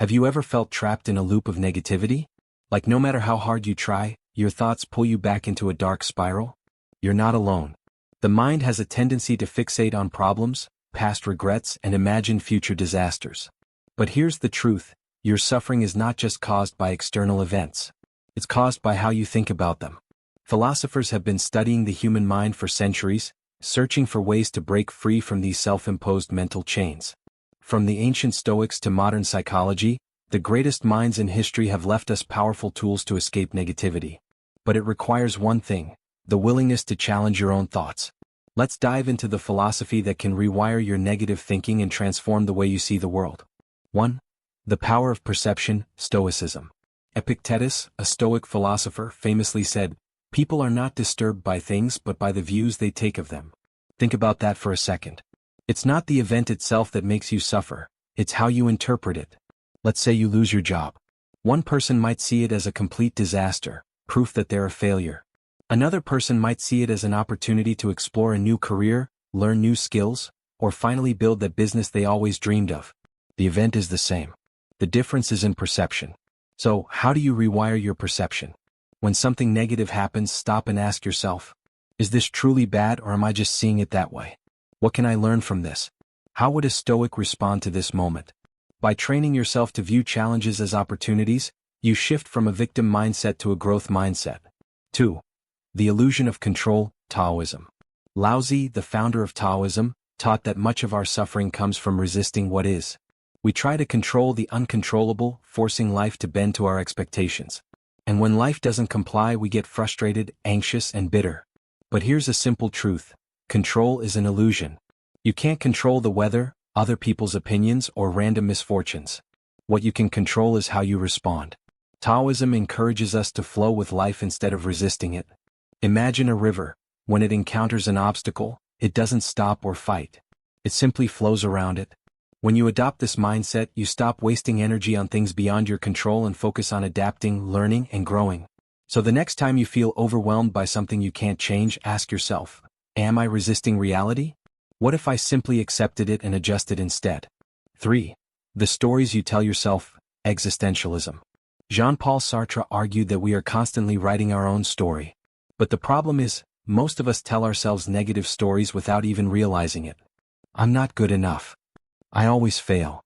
Have you ever felt trapped in a loop of negativity? Like no matter how hard you try, your thoughts pull you back into a dark spiral? You're not alone. The mind has a tendency to fixate on problems, past regrets, and imagine future disasters. But here's the truth: your suffering is not just caused by external events. It's caused by how you think about them. Philosophers have been studying the human mind for centuries, searching for ways to break free from these self-imposed mental chains. From the ancient Stoics to modern psychology, the greatest minds in history have left us powerful tools to escape negativity. But it requires one thing: the willingness to challenge your own thoughts. Let's dive into the philosophy that can rewire your negative thinking and transform the way you see the world. 1. The power of perception, Stoicism. Epictetus, a Stoic philosopher, famously said, "People are not disturbed by things but by the views they take of them." Think about that for a second. It's not the event itself that makes you suffer, it's how you interpret it. Let's say you lose your job. One person might see it as a complete disaster, proof that they're a failure. Another person might see it as an opportunity to explore a new career, learn new skills, or finally build that business they always dreamed of. The event is the same. The difference is in perception. So, how do you rewire your perception? When something negative happens, stop and ask yourself, is this truly bad, or am I just seeing it that way? What can I learn from this? How would a Stoic respond to this moment? By training yourself to view challenges as opportunities, you shift from a victim mindset to a growth mindset. 2. The illusion of control, Taoism. Laozi, the founder of Taoism, taught that much of our suffering comes from resisting what is. We try to control the uncontrollable, forcing life to bend to our expectations. And when life doesn't comply, we get frustrated, anxious, and bitter. But here's a simple truth: control is an illusion. You can't control the weather, other people's opinions, or random misfortunes. What you can control is how you respond. Taoism encourages us to flow with life instead of resisting it. Imagine a river. When it encounters an obstacle, it doesn't stop or fight. It simply flows around it. When you adopt this mindset, you stop wasting energy on things beyond your control and focus on adapting, learning, and growing. So the next time you feel overwhelmed by something you can't change, ask yourself, am I resisting reality? What if I simply accepted it and adjusted instead? 3. The stories you tell yourself, existentialism. Jean-Paul Sartre argued that we are constantly writing our own story. But the problem is, most of us tell ourselves negative stories without even realizing it. I'm not good enough. I always fail.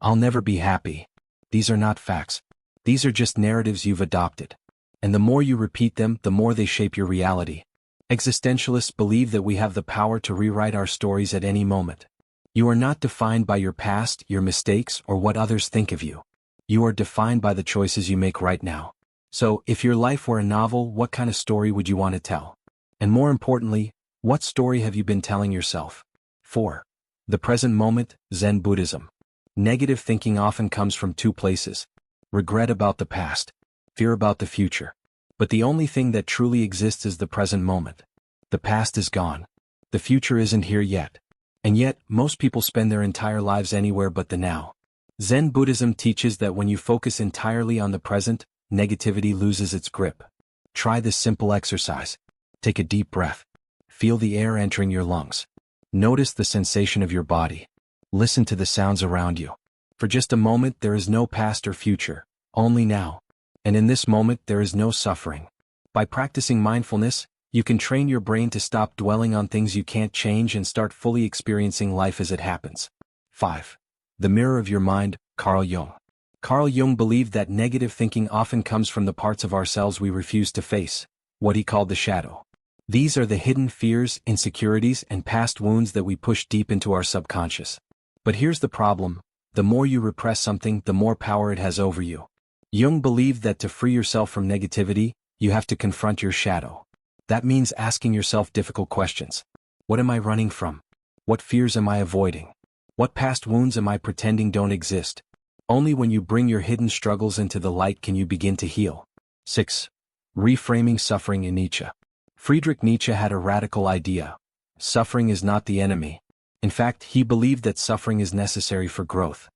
I'll never be happy. These are not facts. These are just narratives you've adopted. And the more you repeat them, the more they shape your reality. Existentialists believe that we have the power to rewrite our stories at any moment. You are not defined by your past, your mistakes, or what others think of you. You are defined by the choices you make right now. So, if your life were a novel, what kind of story would you want to tell? And more importantly, what story have you been telling yourself? 4. The present moment, Zen Buddhism. Negative thinking often comes from two places: regret about the past, fear about the future. But the only thing that truly exists is the present moment. The past is gone. The future isn't here yet. And yet, most people spend their entire lives anywhere but the now. Zen Buddhism teaches that when you focus entirely on the present, negativity loses its grip. Try this simple exercise. Take a deep breath. Feel the air entering your lungs. Notice the sensation of your body. Listen to the sounds around you. For just a moment, there is no past or future, only now. And in this moment, there is no suffering. By practicing mindfulness, you can train your brain to stop dwelling on things you can't change and start fully experiencing life as it happens. 5. The mirror of your mind, Carl Jung. Carl Jung believed that negative thinking often comes from the parts of ourselves we refuse to face, what he called the shadow. These are the hidden fears, insecurities, and past wounds that we push deep into our subconscious. But here's the problem: the more you repress something, the more power it has over you. Jung believed that to free yourself from negativity, you have to confront your shadow. That means asking yourself difficult questions. What am I running from? What fears am I avoiding? What past wounds am I pretending don't exist? Only when you bring your hidden struggles into the light can you begin to heal. 6. Reframing suffering in Nietzsche. Friedrich Nietzsche had a radical idea. Suffering is not the enemy. In fact, he believed that suffering is necessary for growth.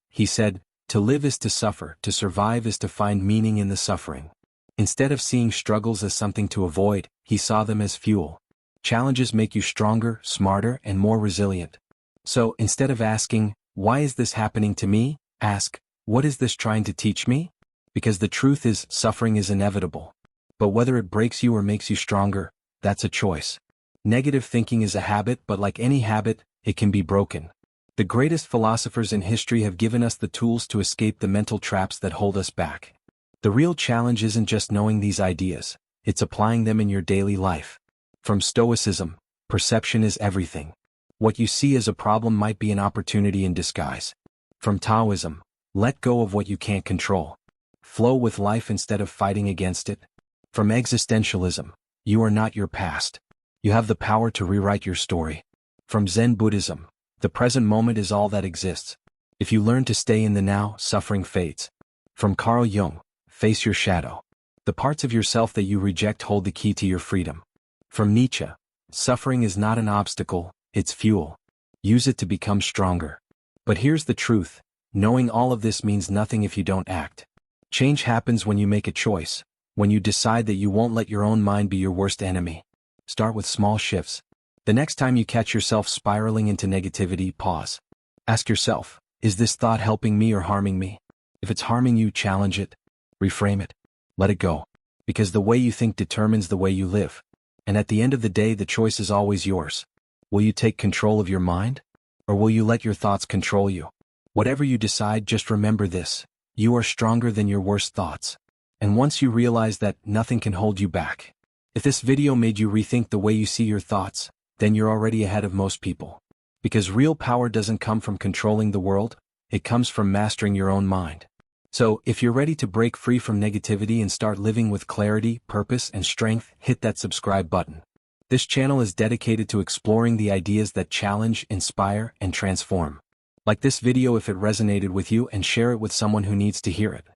He said, "To live is to suffer, to survive is to find meaning in the suffering." Instead of seeing struggles as something to avoid, he saw them as fuel. Challenges make you stronger, smarter, and more resilient. So, instead of asking, "Why is this happening to me?" ask, What is this trying to teach me? Because the truth is, suffering is inevitable. But whether it breaks you or makes you stronger, that's a choice. Negative thinking is a habit, but like any habit, it can be broken. The greatest philosophers in history have given us the tools to escape the mental traps that hold us back. The real challenge isn't just knowing these ideas, it's applying them in your daily life. From Stoicism, perception is everything. What you see as a problem might be an opportunity in disguise. From Taoism, let go of what you can't control. Flow with life instead of fighting against it. From existentialism, you are not your past. You have the power to rewrite your story. From Zen Buddhism, the present moment is all that exists. If you learn to stay in the now, suffering fades. From Carl Jung, face your shadow. The parts of yourself that you reject hold the key to your freedom. From Nietzsche, suffering is not an obstacle, it's fuel. Use it to become stronger. But here's the truth, knowing all of this means nothing if you don't act. Change happens when you make a choice, when you decide that you won't let your own mind be your worst enemy. Start with small shifts. The next time you catch yourself spiraling into negativity, pause. Ask yourself, is this thought helping me or harming me? If it's harming you, challenge it. Reframe it. Let it go. Because the way you think determines the way you live. And at the end of the day, the choice is always yours. Will you take control of your mind? Or will you let your thoughts control you? Whatever you decide, just remember this. You are stronger than your worst thoughts. And once you realize that, nothing can hold you back. If this video made you rethink the way you see your thoughts, then you're already ahead of most people. Because real power doesn't come from controlling the world, it comes from mastering your own mind. So, if you're ready to break free from negativity and start living with clarity, purpose, and strength, hit that subscribe button. This channel is dedicated to exploring the ideas that challenge, inspire, and transform. Like this video if it resonated with you and share it with someone who needs to hear it.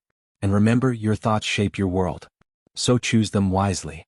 And remember, your thoughts shape your world. So choose them wisely.